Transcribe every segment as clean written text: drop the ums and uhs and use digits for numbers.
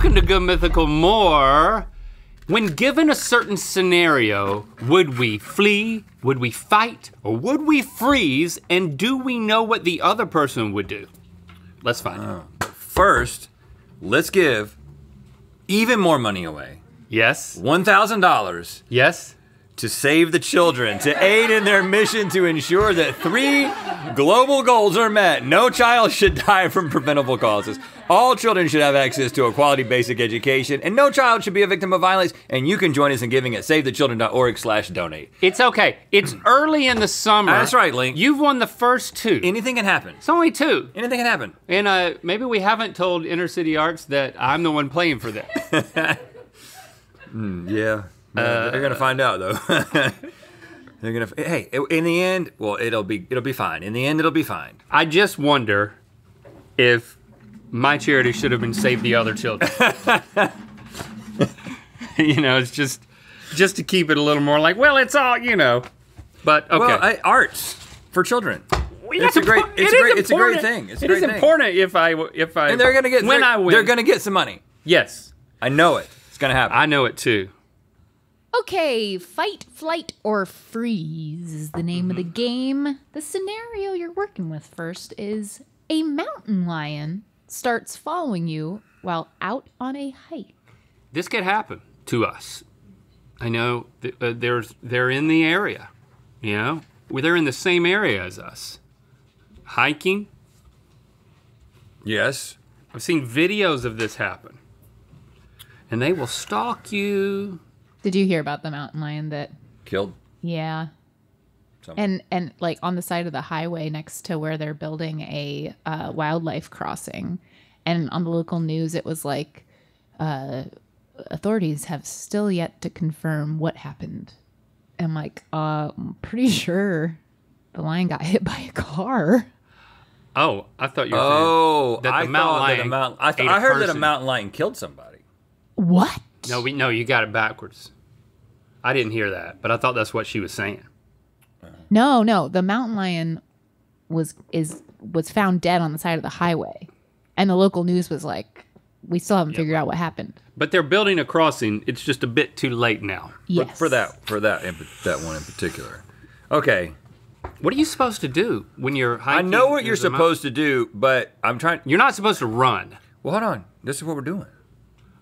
welcome to Good Mythical More. When given a certain scenario, would we flee, would we fight, or would we freeze, and do we know what the other person would do? Let's find out. First, let's give even more money away. Yes. $1,000. Yes. To save the children, to aid in their mission to ensure that 3 global goals are met. No child should die from preventable causes. All children should have access to a quality basic education, and no child should be a victim of violence. And you can join us in giving at savethechildren.org/donate. It's okay. It's early in the summer. That's right, Link. You've won the first 2. Anything can happen. It's only 2. Anything can happen. And maybe we haven't told Inner City Arts that I'm the one playing for them. Yeah. They're gonna find out though. They're gonna. Hey, in the end, well, it'll be fine. In the end, it'll be fine. I just wonder if my charity should have been Save the Other Children. You know, it's just to keep it a little more like, well, it's all, you know. But okay. Well, arts for children. It's a great thing. It's a great thing. It is important if I and they're gonna get when I win. They're gonna get some money. Yes, I know it. It's gonna happen. I know it too. Okay, fight, flight, or freeze is the name of the game. The scenario you're working with first is a mountain lion starts following you while out on a hike. This could happen to us. I know they're in the area, you know? They're in the same area as us. Hiking. Yes. I've seen videos of this happen. And they will stalk you. Did you hear about the mountain lion that killed? Yeah. Someone. And like on the side of the highway next to where they're building a wildlife crossing, and on the local news it was like authorities have still yet to confirm what happened. And I'm like, I'm pretty sure the lion got hit by a car. Oh, I thought you were saying that the mountain lion. I heard that a mountain lion killed somebody. What? No, you got it backwards. I didn't hear that, but I thought that's what she was saying. No, the mountain lion was found dead on the side of the highway, and the local news was like, we still haven't figured out what happened. But they're building a crossing. It's just a bit too late now. Yes. For that one in particular. Okay. What are you supposed to do when you're hiking? I know what you're supposed to do, but I'm trying. You're not supposed to run. Well, hold on. This is what we're doing.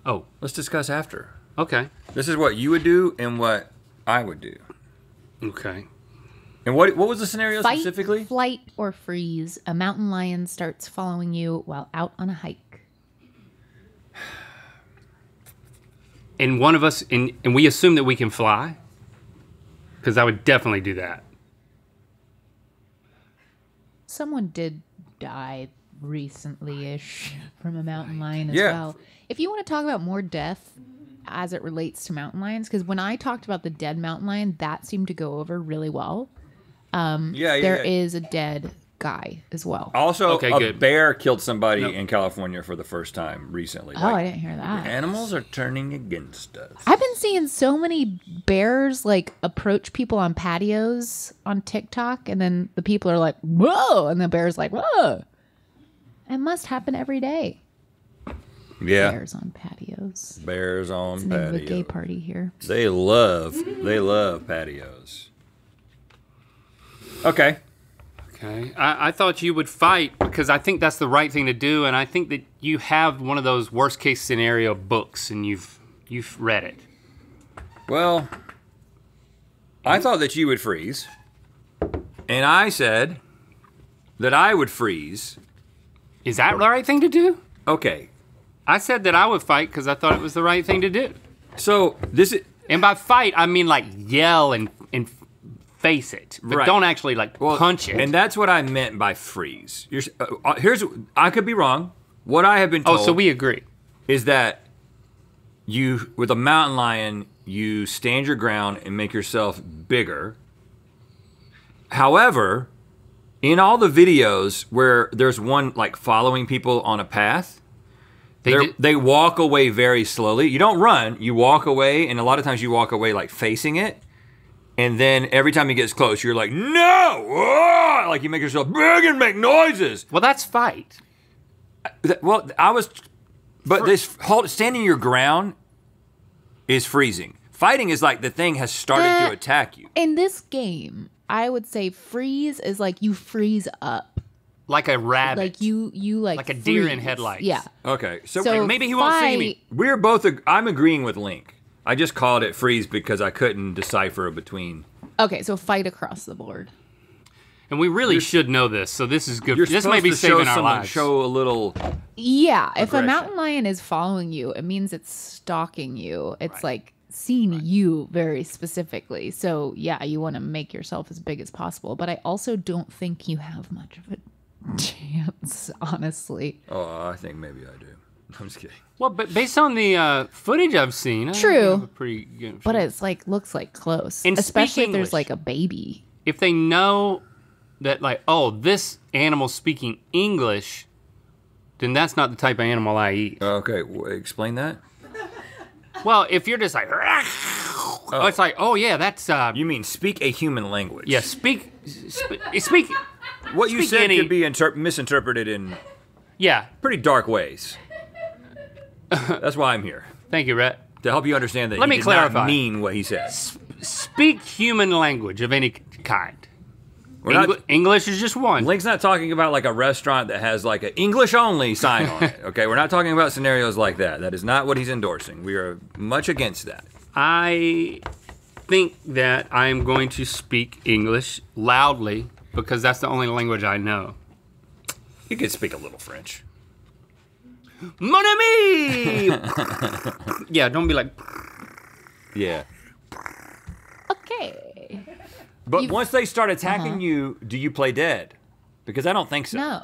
Oh. Let's discuss after. Okay. This is what you would do and what I would do. Okay. And what was the scenario Fight, specifically? Flight, or freeze. A mountain lion starts following you while out on a hike. And one of us, and we assume that we can fly? Because I would definitely do that. Someone did die recently-ish from a mountain lion as well. If you want to talk about more death as it relates to mountain lions, because when I talked about the dead mountain lion, that seemed to go over really well. There is a dead guy as well. Also, a bear killed somebody in California for the first time recently. Oh, I didn't hear that. Animals are turning against us. I've been seeing so many bears like approach people on patios on TikTok, and then the people are like, whoa, and the bear's like, whoa. It must happen every day. Yeah. Bears on patios. Bears on it's patios. It's a gay party here. They love patios. Okay. Okay. I thought you would fight because I think that's the right thing to do, and I think that you have one of those worst case scenario books and you've read it. Well, I thought that you would freeze. And I said that I would freeze. Is that the right thing to do? Okay. I said that I would fight because I thought it was the right thing to do. So this is... And by fight, I mean like yell and face it. But don't actually like punch it. And that's what I meant by freeze. I could be wrong. What I have been told... Oh, so we agree. ...is that you, with a mountain lion, you stand your ground and make yourself bigger. However, in all the videos where there's one like following people on a path, they walk away very slowly. You don't run, you walk away, and a lot of times you walk away like facing it. And then every time he gets close, you're like, no! Oh! Like you make yourself big and make noises. Well, that's fight. Well, I was But standing your ground is freezing. Fighting is like the thing has started to attack you. In this game, I would say freeze is like you freeze up. Like a rabbit. Like you like a deer in freeze. headlights. Yeah. Okay, so like maybe he won't see me. We're both. I'm agreeing with Link. I just called it freeze because I couldn't decipher between. Okay, so fight across the board. And we really should know this, so this is good. You're This may be saving our lives. Show a little. Yeah, if a aggression. mountain lion is following you, it means it's stalking you. It's like seeing you very specifically. So yeah, you want to make yourself as big as possible. But I also don't think you have much of a chance, honestly. Oh, I think maybe I do. I'm just kidding. Well, but based on the footage I've seen, I think True. you have a pretty good But it's like looks like close, And especially speak if there's English. like a baby. if they know that, like, oh, this animal's speaking English, then that's not the type of animal I eat. Okay, explain that. Well, if you're just like, it's like, oh yeah, that's You mean speak a human language? yeah, speak. What you speak said any- could be misinterpreted in Yeah, pretty dark ways. That's why I'm here, thank you, Rhett. to help you understand that Let he me did clarify. not mean what he said. Speak human language of any kind. We're not- English is just one. Link's not talking about like a restaurant that has like an English only sign on it. Okay, we're not talking about scenarios like that. That is not what he's endorsing. We are much against that. I think that I'm going to speak English loudly because that's the only language I know. You could speak a little French. Mon ami! Yeah, don't be like, Yeah. Okay. But once they start attacking you, do you play dead? Because I don't think so. No.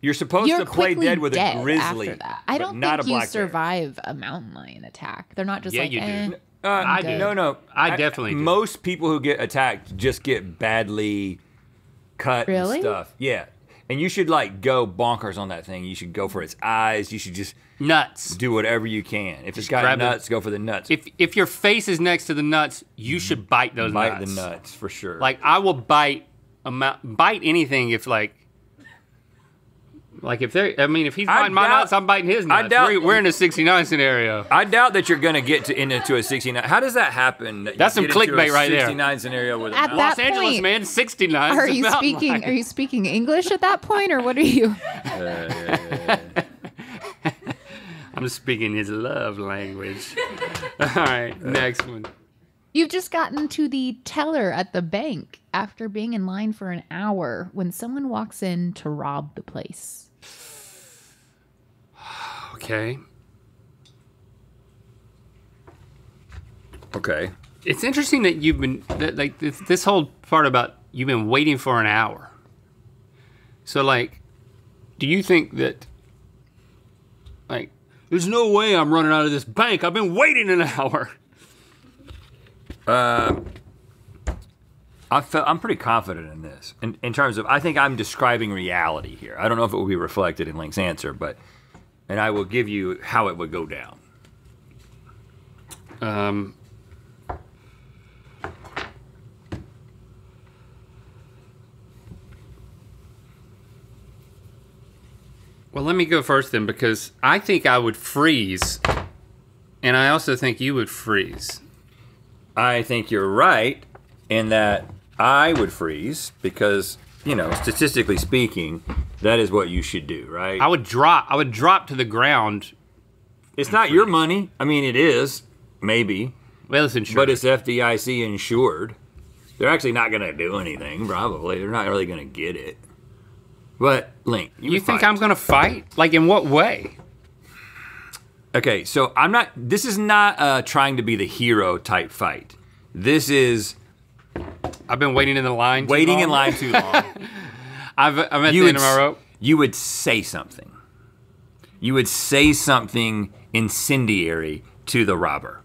You're supposed You're to play quickly dead with dead a grizzly. after that. I but don't not think a you black bear. survive a mountain lion attack. They're not just Yeah, like, you do. eh. I do. No. I definitely do. Most people who get attacked just get badly cut Really? and stuff. Yeah. And you should like go bonkers on that thing. You should go for its eyes. You should just nuts. do whatever you can. If it's got grab nuts, go for the nuts. If your face is next to the nuts, you should bite those Bite nuts. the nuts for sure. Like I will bite bite anything if like if they're. I mean, if he's biting my nuts, I'm biting his nuts. We're in a 69 scenario. I doubt that you're gonna get into a 69. How does that happen? That That's you some get into a clickbait right there. 69 scenario with a At mountain that Los Angeles, point, man, 69. Are It's a you mountain speaking? lion. Are you speaking English at that point, or what are you? I'm speaking his love language. All right, next one. You've just gotten to the teller at the bank after being in line for an hour when someone walks in to rob the place. Okay. Okay. It's interesting that you've been like this whole part about you've been waiting for an hour. So like, do you think that like there's no way I'm running out of this bank? I've been waiting an hour. I'm pretty confident in this. In terms of, I think I'm describing reality here. I don't know if it will be reflected in Link's answer, and I will give you how it would go down. Well, let me go first then, because I think I would freeze, and I also think you would freeze. I think you're right in that I would freeze because, statistically speaking, that is what you should do, right? I would drop to the ground. It's not your money. I mean, it is, maybe. Well, it's insured. But it's FDIC insured. They're actually not going to do anything, probably. They're not really going to get it. But, Link, you think I'm going to fight? Like, in what way? Okay, so this is not trying to be the hero type fight. This is I've been waiting in the line too waiting long. in line too long. I'm at the end of my rope. You would say something. You would say something incendiary to the robber.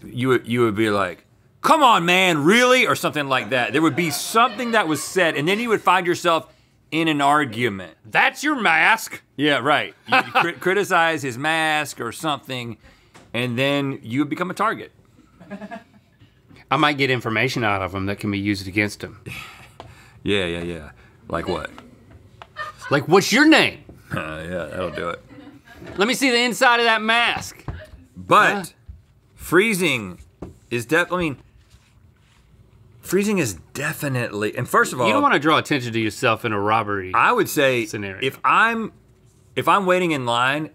You would be like, "Come on, man, really?" or something like that. There would be something that was said, and then you would find yourself in an argument. That's your mask. Yeah, right. You criticize his mask or something, and then you would become a target. I might get information out of him that can be used against him. Yeah. Like what? Like, what's your name? Yeah, that'll do it. Let me see the inside of that mask. But freezing is freezing is definitely, and first of all, you don't want to draw attention to yourself in a robbery. I would say scenario. if I'm waiting in line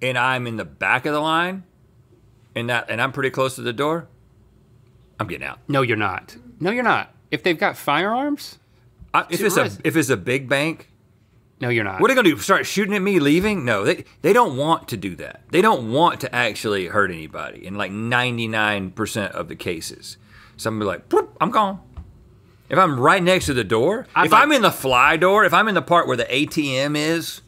and I'm in the back of the line and I'm pretty close to the door, I'm getting out. No, you're not. No, you're not. If they've got firearms, if it's a big bank, no, you're not. what are they gonna do? Start shooting at me, leaving? No, they don't want to do that. They don't want to actually hurt anybody in like 99% of the cases. Somebody like, "Boop, I'm gone." If I'm right next to the door, I'm in the fly door, if I'm in the part where the ATM is,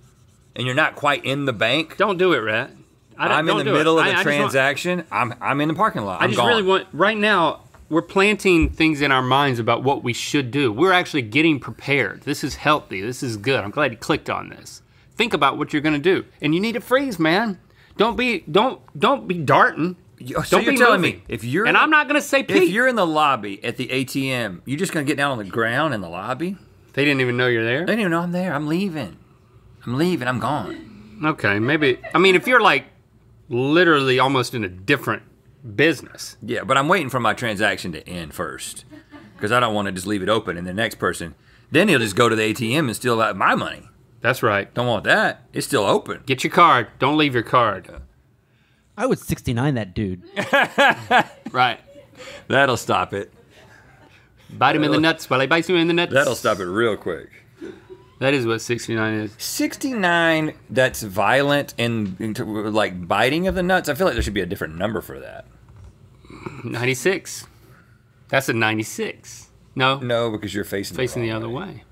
and you're not quite in the bank, don't do it, Rhett. I'm in the middle of the transaction. I'm in the parking lot. I'm gone. Really want, right now, we're planting things in our minds about what we should do. We're actually getting prepared. This is healthy. This is good. I'm glad you clicked on this. Think about what you're gonna do. And you need to freeze, man. Don't be darting. So you're telling me, if you're... And I'm not gonna say Pete. If you're in the lobby at the ATM, you're just gonna get down on the ground in the lobby? They didn't even know you're there? They didn't even know I'm there. I'm leaving. I'm gone. Okay, maybe, I mean, if you're like literally almost in a different business. Yeah, but I'm waiting for my transaction to end first. Because I don't want to just leave it open and the next person, then he'll just go to the ATM and steal out my money. That's right. Don't want that. It's still open. Get your card. Don't leave your card. I would 69 that dude. Right. That'll stop it. Bite him in the nuts while he bites you in the nuts. That'll stop it real quick. That is what 69 is. 69, that's violent and like biting of the nuts. I feel like there should be a different number for that. 96. That's a 96. No. No, because you're facing the other way.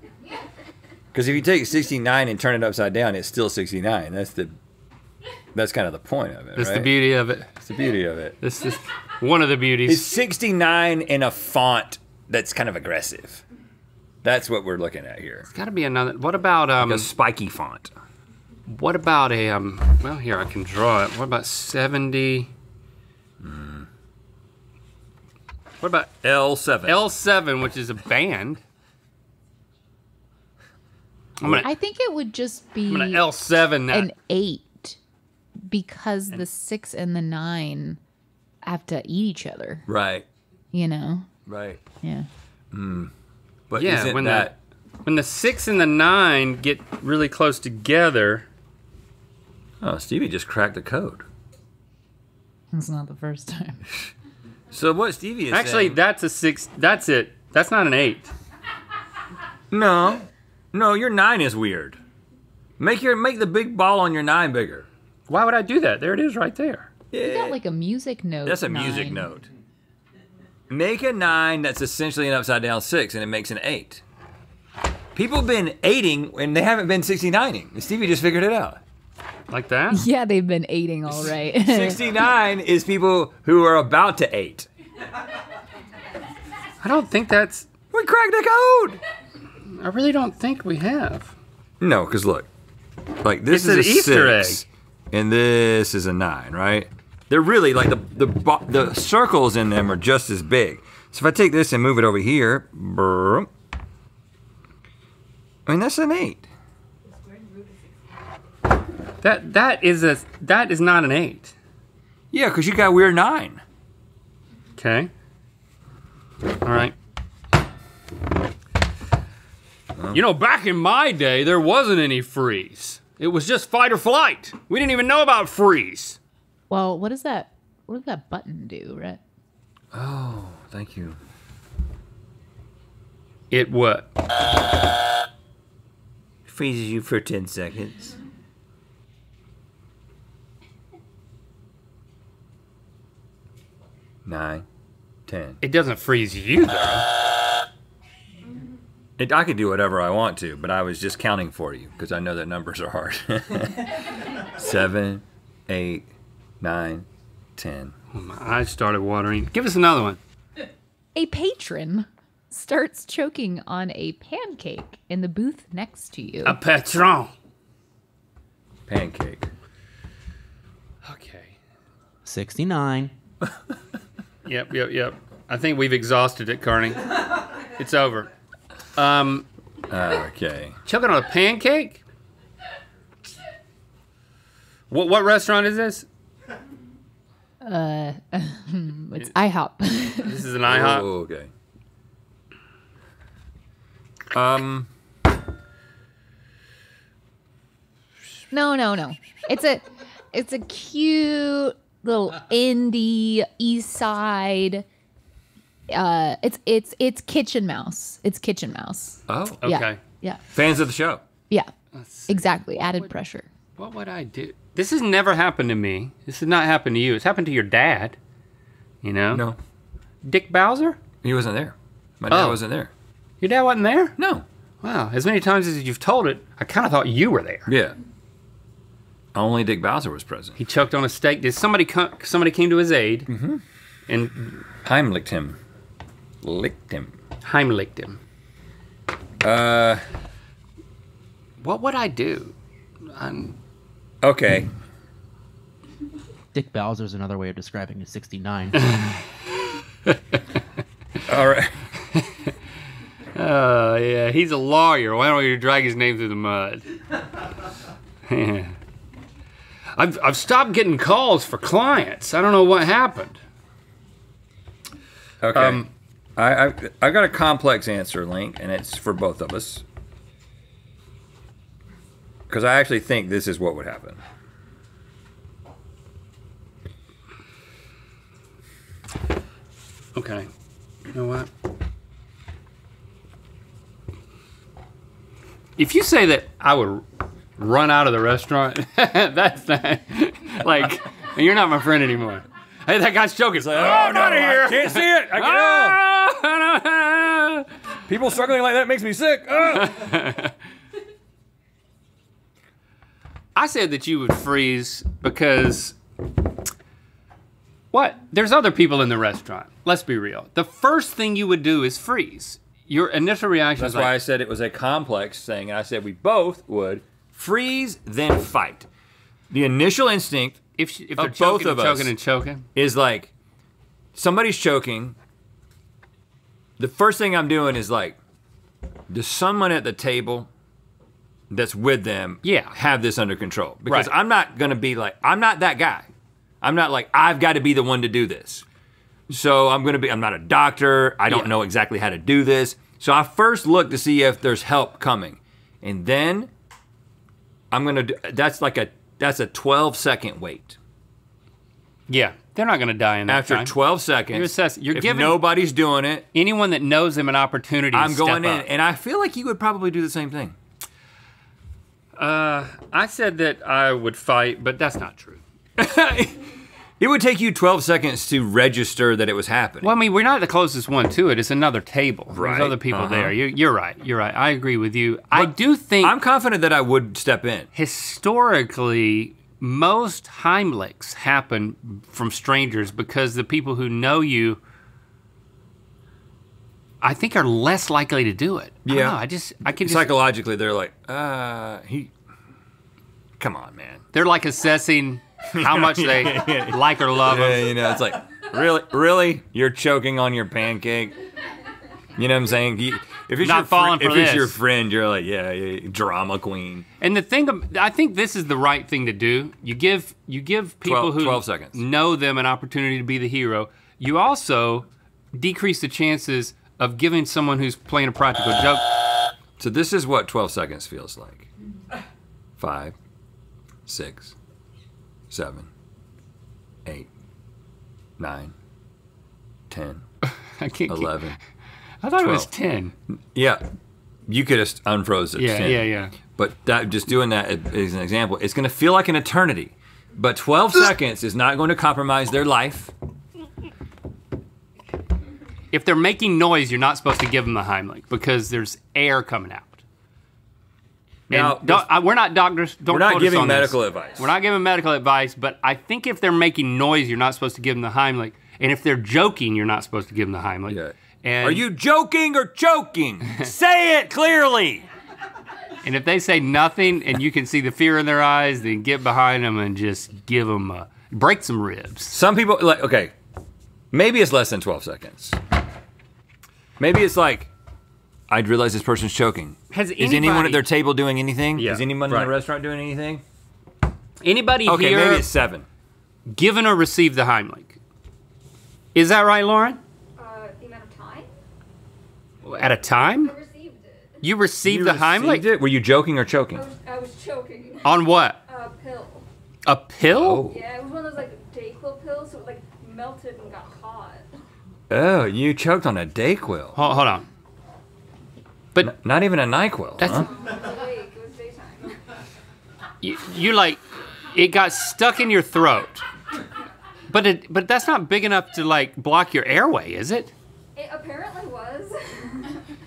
Because if you take 69 and turn it upside down, it's still 69. That's kind of the point of it, That's right? the beauty of it. It's the beauty of it. This is one of the beauties. It's 69 in a font that's kind of aggressive. That's what we're looking at here. It's got to be another. What about like a spiky font? What about a well, here I can draw it. What about 70? What about L7? L7, which is a band. I think it would just be I'm gonna L7 that. an 8 because the 6 and the 9 have to eat each other. Right. You know. Right. Yeah. But yeah, isn't when the 6 and the 9 get really close together. Oh, Stevie just cracked the code. It's not the first time. So what Stevie is Actually, saying, that's a 6. That's it. That's not an 8. No, your 9 is weird. Make the big ball on your 9 bigger. Why would I do that? There it is right there. You got like a music note. That's a 9. music note. Make a 9 that's essentially an upside down 6 and it makes an 8. People have been 8ing and they haven't been 69ing. Stevie just figured it out. Like that? Yeah, they've been 8ing all right. 69 is people who are about to 8. I don't think that's... We cracked the code! I really don't think we have. No, because look. Like this It's is an a Easter 6, and this is a 9, right? They're really like the circles in them are just as big. So if I take this and move it over here, I mean that's an 8. That is not an 8. Yeah, because you got a weird 9. Okay. All right. You know, back in my day, there wasn't any freeze. It was just fight or flight. We didn't even know about freeze. Well, what does that button do, right? Oh, thank you. It what? Freezes you for 10 seconds. Nine, 10. It doesn't freeze you, though. I can do whatever I want to, but I was just counting for you because I know that numbers are hard. 7, 8, 9, 10. Oh, my eyes started watering. Give us another one. A patron starts choking on a pancake in the booth next to you. A patron. Pancake. Okay. 69. Yep. I think we've exhausted it, Carney. It's over. Okay. Choking on a pancake? What restaurant is this? It's IHOP. This is an IHOP. Oh, okay. No. It's a cute little indie East Side. It's Kitchen Mouse. It's Kitchen Mouse. Oh, Okay. Yeah. fans of the show. Yeah. Exactly. Added pressure. What would I do? This has never happened to me. This has not happened to you. It's happened to your dad. You know? No, Dick Bowser? he wasn't there. My dad wasn't there. Your dad wasn't there? No. Wow. As many times as you've told it, I kind of thought you were there. Yeah. Only Dick Bowser was present. He choked on a steak. Did somebody came to his aid and Heimlicked him. Licked him. Heimlicked him? What would I do? Okay. Dick Bowser's another way of describing a 69. All right. Yeah, he's a lawyer. Why don't you drag his name through the mud? I've stopped getting calls for clients. I don't know what happened. Okay. I've got a complex answer, Link, and it's for both of us. Because I actually think this is what would happen. Okay. You know what? If you say that I would run out of the restaurant, that's not, like, you're not my friend anymore. Hey, that guy's choking. It's like, I'm out of here. I can't see it. I can People struggling like that makes me sick. I said that you would freeze because, what? There's other people in the restaurant. Let's be real. The first thing you would do is freeze. Your initial reaction That's is like, why I said it was a complex thing, and I said we both would freeze, then fight. The initial instinct if they're both choking of and us choking and choking. is like, somebody's choking. The first thing I'm doing is like, does someone at the table that's with them have this under control? Because Right. I'm not gonna be like, I'm not that guy. I'm not like, I've got to be the one to do this. So I'm not a doctor. I don't know exactly how to do this. So I first look to see if there's help coming. And then I'm gonna do, that's a 12-second wait. Yeah, they're not going to die in that After time. 12 seconds, You're if giving nobody's doing it, anyone that knows them an opportunity I'm to step going in. up. And I feel like you would probably do the same thing. I said that I would fight, but that's not true. It would take you 12 seconds to register that it was happening. Well, I mean, we're not the closest one to it. It's another table. Right. There's other people there. You're right. You're right. I agree with you. I do think I'm confident that I would step in. historically, most Heimlichs happen from strangers because the people who know you, I think, are less likely to do it. I don't know, I can just, Psychologically, they're like, come on, man. they're like assessing how much they like or love Yeah, them. you know, it's like, really? You're choking on your pancake? You know what I'm saying? If it's Not falling for if it's this. your friend, you're like, yeah, drama queen. And the thing, I think this is the right thing to do. You give people 12 seconds. know them an opportunity to be the hero. You also decrease the chances of giving someone who's playing a practical joke. So this is what 12 seconds feels like. 5, 6, 7, 8, 9, 10, I can't 11. I thought 12. it was 10. Yeah, you could have unfroze it. Yeah, 10. yeah. But just doing that as an example, it's going to feel like an eternity. But 12 seconds is not going to compromise their life. If they're making noise, you're not supposed to give them the Heimlich because there's air coming out. Now, We're not doctors. Don't we're not quote us giving on this. medical advice. We're not giving medical advice, but I think if they're making noise, you're not supposed to give them the Heimlich. And if they're joking, you're not supposed to give them the Heimlich. Yeah. And, Are you joking or choking? Say it clearly. And if they say nothing and you can see the fear in their eyes, then get behind them and just give them break some ribs. Some people, like, okay, maybe it's less than 12 seconds. Maybe it's like, I'd realize this person's choking. Is anyone at their table doing anything? Yeah, Is anyone in right. the restaurant doing anything? Anybody Okay, here maybe it's 7. given or received the Heimlich? Is that right, Lauren? The amount of time? At a time? I received it. You received You the Heimlich? received it? Were you joking or choking? I was choking. On what? A pill. A pill? Oh. Yeah, it was one of those like Dayquil pills, so it like melted and got hot. Oh, you choked on a Dayquil. Hold on. But Not even a NyQuil, that's huh? It was awake. It was daytime. you like it got stuck in your throat. But that's not big enough to like block your airway, is it? It apparently was.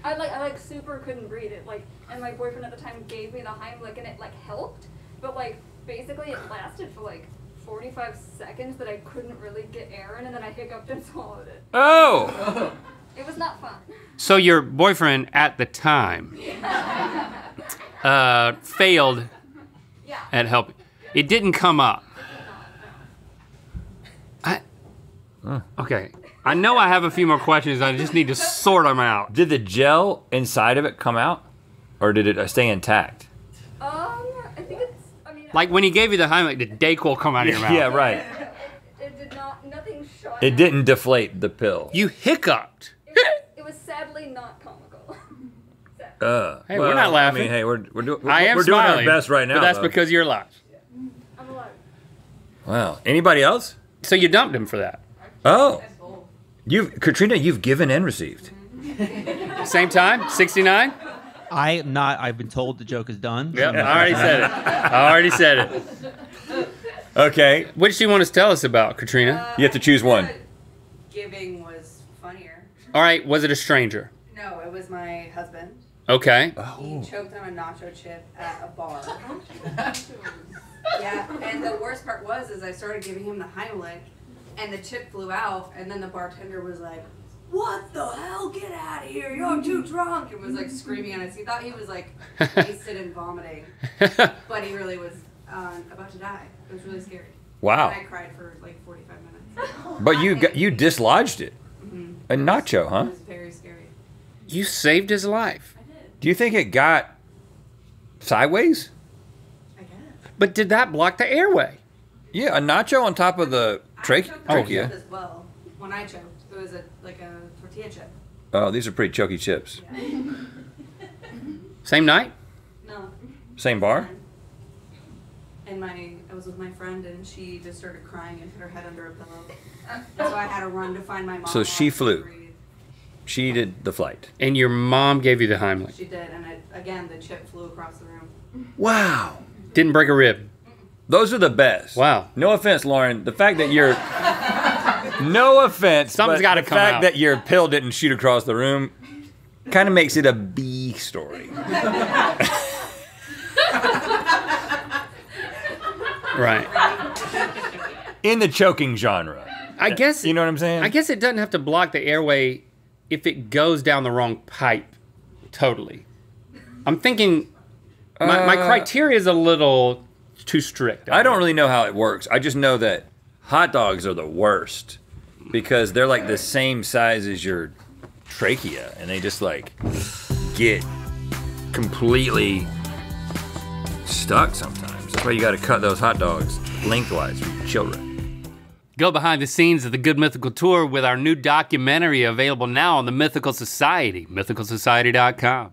I super couldn't breathe it. Like, and my boyfriend at the time gave me the Heimlich, and it like helped, but like basically it lasted for like 45 seconds that I couldn't really get air in, and then I hiccuped and swallowed it. Oh! It was not fun. So your boyfriend at the time failed Yeah. at helping. It didn't come up. Okay. I know I have a few more questions. I just need to sort them out. Did the gel inside of it come out? Or did it stay intact? I think it's. I mean. Like when he gave you the Heimlich, did Dayquil come out of your mouth? Yeah, right. It did not. Nothing shot. It didn't deflate the pill. You hiccuped. It was sadly not comical. Hey, we're not laughing. I mean, hey, we're doing I am we're doing our smiling, best right now. but that's though. because you're alive. I'm alive. Wow. Anybody else? So you dumped him for that. Oh. Katrina, you've given and received. Same time? 69? I've been told the joke is done. Yep, I already said it. I already said it. Okay. What did you want to tell us about, Katrina? You have to choose one. Giving was funnier. All right, was it a stranger? No, it was my husband. Okay. He choked on a nacho chip at a bar. Yeah, and the worst part was I started giving him the Heimlich, and the chip flew out, and then the bartender was like, "What the hell? Get out of here! You're too drunk!" and was like screaming at us. He thought he was like wasted and vomiting, but he really was about to die. It was really scary. Wow. And I cried for like 45 minutes. But you dislodged it. Mm-hmm. A nacho, huh? It was very scary. You saved his life. I did. Do you think it got sideways? I guess. But did that block the airway? Yeah, a nacho on top of the I choked on a trachea. chip as well. When I choked, it was like a tortilla chip. Oh, these are pretty choky chips. Yeah. Same night? No. Same bar? And I was with my friend, and she just started crying and put her head under a pillow. So I had to run to find my mom. So she while flew. breathed. She did the flight. And your mom gave you the Heimlich. She did, and again, the chip flew across the room. Wow. Didn't break a rib. Those are the best. Wow. No offense, Lauren. The fact that you're... No offense. Something's but gotta the come fact out. that your pill didn't shoot across the room kind of makes it a B story. Right. In the choking genre. I guess You know what I'm saying? I guess it doesn't have to block the airway if it goes down the wrong pipe totally. I'm thinking my criteria is a little too strict. I don't really know how it works. I just know that hot dogs are the worst because they're like the same size as your trachea and they just like get completely stuck sometimes. That's why you gotta cut those hot dogs lengthwise for your children. Go behind the scenes of the Good Mythical Tour with our new documentary available now on the Mythical Society, mythicalsociety.com.